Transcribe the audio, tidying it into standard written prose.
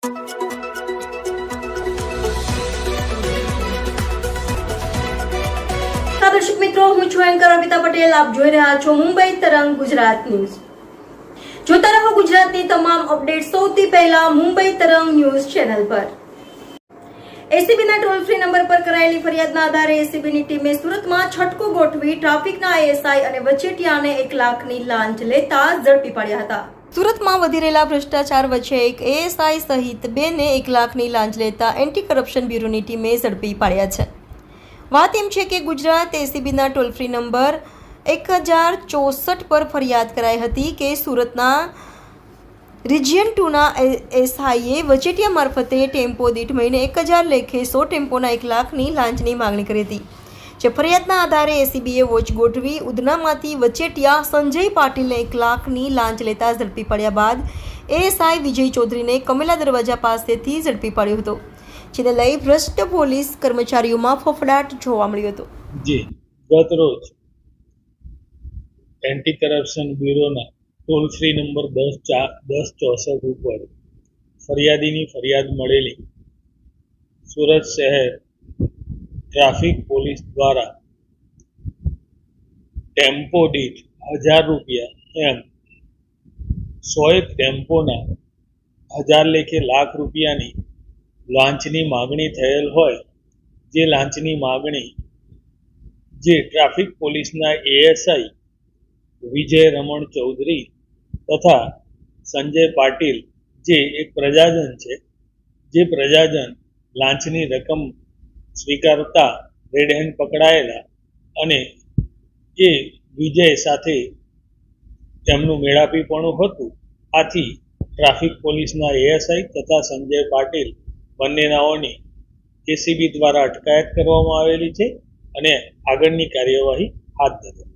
દર્શક મિત્રો, હું છું એન્કર અમિતા પટેલ. આપ જોઈ રહ્યા છો મુંબઈ તરંગ ગુજરાત ન્યૂઝ. જોતા રહો ગુજરાતની તમામ અપડેટ સૌથી પહેલા મુંબઈ તરંગ ન્યૂઝ ચેનલ પર. એસીબીના ટોલ ફ્રી નંબર પર કરાયેલી ફરિયાદના આધારે એસીબીની ટીમે સુરતમાં છટકું ગોઠવી ટ્રાફિકના એએસઆઈ અને વચેટિયાને 1 લાખની લાંચ લેતા ઝડપી પાડ્યા હતા. સુરતમાં વધી રહેલા ભ્રષ્ટાચાર વચ્ચે એક એએસઆઈ સહિત 2 ને 1 લાખની લાંચ લેતા એન્ટી કરપ્શન બ્યુરોની ટીમે ઝડપી પાડ્યા છે. વાત એમ છે કે ગુજરાત એસીબીના ટોલ ફ્રી નંબર 1064 પર ફરિયાદ કરાઈ હતી કે સુરતના રિજિયન 2ના એસઆઈએ વચેટિયા મારફતે ટેમ્પો દીઠ મહિને 1000 લેખે 100 ટેમ્પોના 1 લાખની લાંચની માંગણી કરી હતી. જે ફરિયાદના આધારે એસીબીએ વોચ ગોઠવી ઉધનામાંથી વચેટિયા સંજય પાટીલને 1 લાખની લાંચ લેતા ઝડપી પડ્યા બાદ એએસઆઈ વિજય ચૌધરીને કમેલા દરવાજા પાસેથી ઝડપી પાડ્યો હતો. જેને લઈ ભ્રષ્ટ પોલીસ કર્મચારીઓમાં ફફડાટ જોવા મળ્યો હતો. જી ગત રોજ એન્ટી કરપ્શન બ્યુરોના ટોલ ફ્રી નંબર 1064 ઉપર ફરિયાદીની ફરિયાદ મળેલી સુરત શહેર ટ્રાફિક પોલીસ દ્વારા ટેમ્પો દીઠ 1000 રૂપિયા એમ 100 ટેમ્પોના 1000 લેખે લાખ રૂપિયાની લાંચની માગણી થયેલ હોય, જે લાંચની માગણી જે ટ્રાફિક પોલીસના એએસઆઈ વિજય રમણ ચૌધરી તથા સંજય પાટીલ જે એક પ્રજાજન છે, જે પ્રજાજન લાંચની રકમ સ્વીકારતા રેડ હેન્ડ પકડાયેલા અને એ વિજય સાથે તેમનું મેળાપીપણું હતું. આથી ટ્રાફિક પોલીસના એએસઆઈ તથા સંજય પાટીલ બંનેનાઓની એસીબી દ્વારા અટકાયત કરવામાં આવેલી છે અને આગળની કાર્યવાહી હાથ ધરી.